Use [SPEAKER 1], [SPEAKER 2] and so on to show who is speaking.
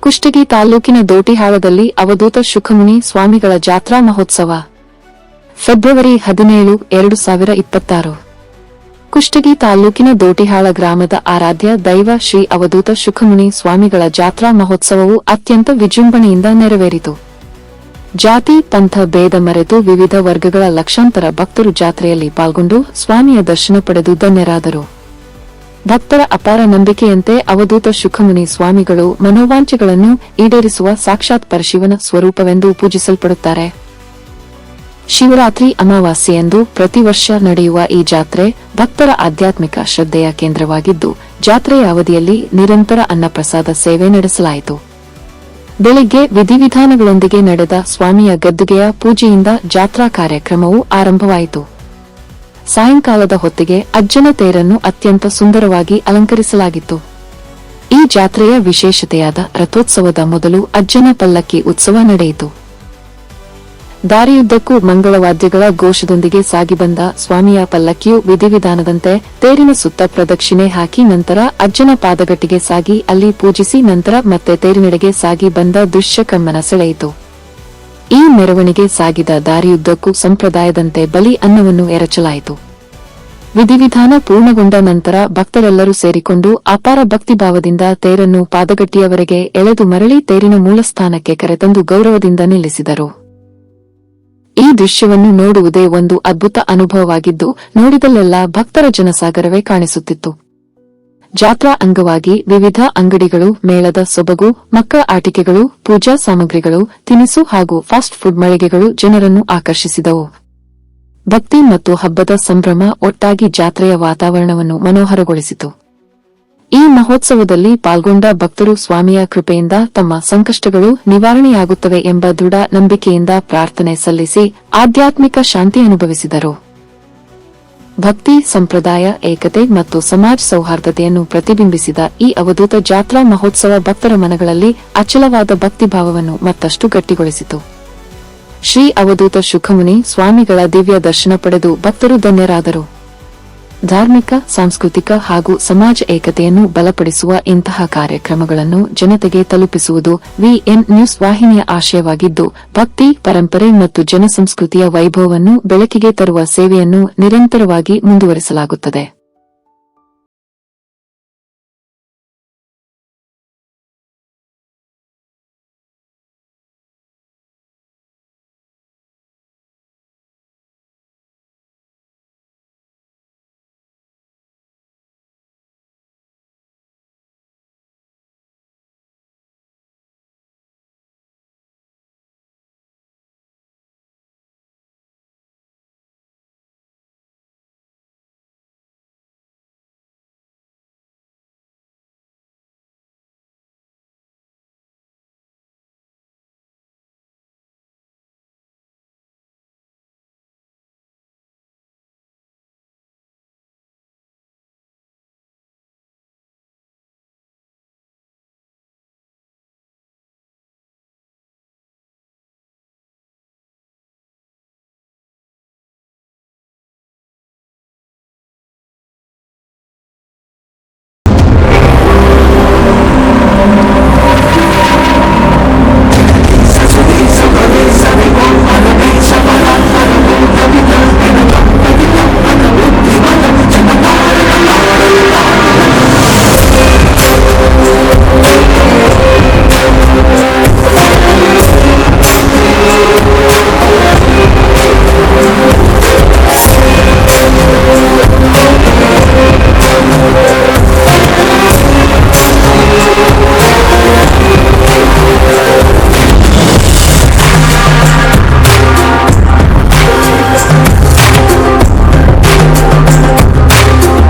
[SPEAKER 1] ಕುಷ್ಟಗಿ ತಾಲೂಕಿನ ದೋಟಿಹಾಳದಲ್ಲಿ ಅವಧೂತ ಶುಕಮುನಿ ಸ್ವಾಮಿಗಳ ಜಾತ್ರಾ ಮಹೋತ್ಸವ ಫೆಬ್ರವರಿ 17, 2026. ಕುಷ್ಟಗಿ ತಾಲೂಕಿನ ದೋಟಿಹಾಳ ಗ್ರಾಮದ ಆರಾಧ್ಯ ದೈವ ಶ್ರೀ ಅವಧೂತ ಶುಕಮುನಿ ಸ್ವಾಮಿಗಳ ಜಾತ್ರಾ ಮಹೋತ್ಸವವು ಅತ್ಯಂತ ವಿಜೃಂಭಣೆಯಿಂದ ನೆರವೇರಿತು. ಜಾತಿ ಪಂಥ ಭೇದ ಮರೆತು ವಿವಿಧ ವರ್ಗಗಳ ಲಕ್ಷಾಂತರ ಭಕ್ತರು ಜಾತ್ರೆಯಲ್ಲಿ ಪಾಲ್ಗೊಂಡು ಸ್ವಾಮಿಯ ದರ್ಶನ ಪಡೆದು ಧನ್ಯರಾದರು. ಭಕ್ತರ ಅಪಾರ ನಂಬಿಕೆಯಂತೆ ಅವಧೂತ ಶುಕಮುನಿ ಸ್ವಾಮಿಗಳು ಮನೋವಾಂಛೆಗಳನ್ನು ಈಡೇರಿಸುವ ಸಾಕ್ಷಾತ್ ಪರಶಿವನ ಸ್ವರೂಪವೆಂದು ಪೂಜಿಸಲ್ಪಡುತ್ತಾರೆ. ಶಿವರಾತ್ರಿ ಅಮಾವಾಸ್ಯೆಯಂದು ಪ್ರತಿ ವರ್ಷ ನಡೆಯುವ ಈ ಜಾತ್ರೆ ಭಕ್ತರ ಆಧ್ಯಾತ್ಮಿಕ ಶ್ರದ್ಧೆಯ ಕೇಂದ್ರವಾಗಿದ್ದು, ಜಾತ್ರೆಯ ಅವಧಿಯಲ್ಲಿ ನಿರಂತರ ಅನ್ನಪ್ರಸಾದ ಸೇವೆ ನಡೆಸಲಾಯಿತು. ಬೆಳಿಗ್ಗೆ ವಿಧಿವಿಧಾನಗಳೊಂದಿಗೆ ನಡೆದ ಸ್ವಾಮಿಯ ಗದ್ದುಗೆಯ ಪೂಜೆಯಿಂದ ಜಾತ್ರಾ ಕಾರ್ಯಕ್ರಮವು ಆರಂಭವಾಯಿತು. ಸಾಯಂಕಾಲದ ಹೊತ್ತಿಗೆ ಅಜ್ಜನ ತೇರನ್ನು ಅತ್ಯಂತ ಸುಂದರವಾಗಿ ಅಲಂಕರಿಸಲಾಗಿತ್ತು. ಈ ಜಾತ್ರೆಯ ವಿಶೇಷತೆಯಾದ ರಥೋತ್ಸವದ ಮೊದಲು ಅಜ್ಜನ ಪಲ್ಲಕ್ಕಿ ಉತ್ಸವ ನಡೆಯಿತು. ದಾರಿಯುದ್ದಕ್ಕೂ ಮಂಗಳವಾದ್ಯಗಳ ಘೋಷದೊಂದಿಗೆ ಸಾಗಿಬಂದ ಸ್ವಾಮಿಯ ಪಲ್ಲಕ್ಕಿಯು ವಿಧಿವಿಧಾನದಂತೆ ತೇರಿನ ಸುತ್ತ ಪ್ರದಕ್ಷಿಣೆ ಹಾಕಿ ನಂತರ ಅಜ್ಜನ ಪಾದಗಟ್ಟಿಗೆ ಸಾಗಿ ಅಲ್ಲಿ ಪೂಜಿಸಿ ನಂತರ ಮತ್ತೆ ತೇರಿನೆಡೆಗೆ ಸಾಗಿ ಬಂದ ದೃಶ್ಯ ಕಣ್ಮನ ಸೆಳೆಯಿತು. ಈ ಮೆರವಣಿಗೆ ಸಾಗಿದ ದಾರಿಯುದ್ದಕ್ಕೂ ಸಂಪ್ರದಾಯದಂತೆ ಬಲಿ ಅನ್ನವನ್ನು ಎರಚಲಾಯಿತು. ವಿಧಿವಿಧಾನ ಪೂರ್ಣಗೊಂಡ ನಂತರ ಭಕ್ತರೆಲ್ಲರೂ ಸೇರಿಕೊಂಡು ಅಪಾರ ಭಕ್ತಿಭಾವದಿಂದ ತೇರನ್ನು ಪಾದಗಟ್ಟಿಯವರೆಗೆ ಎಳೆದು ಮರಳಿ ತೇರಿನ ಮೂಲಸ್ಥಾನಕ್ಕೆ ಕರೆತಂದು ಗೌರವದಿಂದ ನಿಲ್ಲಿಸಿದರು. ಈ ದೃಶ್ಯವನ್ನು ನೋಡುವುದೇ ಒಂದು ಅದ್ಭುತ ಅನುಭವವಾಗಿದ್ದು, ನೋಡಿದಲ್ಲೆಲ್ಲ ಭಕ್ತರ ಜನಸಾಗರವೇ ಕಾಣಿಸುತ್ತಿತ್ತು. ಜಾತ್ರಾ ಅಂಗವಾಗಿ ವಿವಿಧ ಅಂಗಡಿಗಳು, ಮೇಳದ ಸೊಬಗು, ಮಕ್ಕಳ ಆಟಿಕೆಗಳು, ಪೂಜಾ ಸಾಮಗ್ರಿಗಳು, ತಿನಿಸು ಹಾಗೂ ಫಾಸ್ಟ್ ಫುಡ್ ಮಳಿಗೆಗಳು ಜನರನ್ನು ಆಕರ್ಷಿಸಿದವು. ಭಕ್ತಿ ಮತ್ತು ಹಬ್ಬದ ಸಂಭ್ರಮ ಒಟ್ಟಾಗಿ ಜಾತ್ರೆಯ ವಾತಾವರಣವನ್ನು ಮನೋಹರಗೊಳಿಸಿತು. ಈ ಮಹೋತ್ಸವದಲ್ಲಿ ಪಾಲ್ಗೊಂಡ ಭಕ್ತರು ಸ್ವಾಮಿಯ ಕೃಪೆಯಿಂದ ತಮ್ಮ ಸಂಕಷ್ಟಗಳು ನಿವಾರಣೆಯಾಗುತ್ತವೆ ಎಂಬ ದೃಢ ನಂಬಿಕೆಯಿಂದ ಪ್ರಾರ್ಥನೆ ಸಲ್ಲಿಸಿ ಆಧ್ಯಾತ್ಮಿಕ ಶಾಂತಿ ಅನುಭವಿಸಿದರು. ಭಕ್ತಿ, ಸಂಪ್ರದಾಯ, ಏಕತೆ ಮತ್ತು ಸಮಾಜ ಸೌಹಾರ್ದತೆಯನ್ನು ಪ್ರತಿಬಿಂಬಿಸಿದ ಈ ಅವಧೂತ ಜಾತ್ರಾ ಮಹೋತ್ಸವ ಭಕ್ತರ ಮನಗಳಲ್ಲಿ ಅಚಲವಾದ ಭಕ್ತಿಭಾವವನ್ನು ಮತ್ತಷ್ಟು ಗಟ್ಟಿಗೊಳಿಸಿತು. ಶ್ರೀ ಅವಧೂತ ಶುಕಮುನಿ ಸ್ವಾಮಿಗಳ ದಿವ್ಯ ದರ್ಶನ ಪಡೆದು ಭಕ್ತರು ಧನ್ಯರಾದರು. ಧಾರ್ಮಿಕ, ಸಾಂಸ್ಕೃತಿಕ ಹಾಗೂ ಸಮಾಜ ಏಕತೆಯನ್ನು ಬಲಪಡಿಸುವ ಇಂತಹ ಕಾರ್ಯಕ್ರಮಗಳನ್ನು ಜನತೆಗೆ ತಲುಪಿಸುವುದು ವಿಎನ್ ನ್ಯೂಸ್ ವಾಹಿನಿಯ ಆಶಯವಾಗಿದ್ದು, ಭಕ್ತಿ, ಪರಂಪರೆ ಮತ್ತು ಜನಸಂಸ್ಕೃತಿಯ ವೈಭವವನ್ನು ಬೆಳಕಿಗೆ ತರುವ ಸೇವೆಯನ್ನು ನಿರಂತರವಾಗಿ ಮುಂದುವರಿಸಲಾಗುತ್ತದೆ.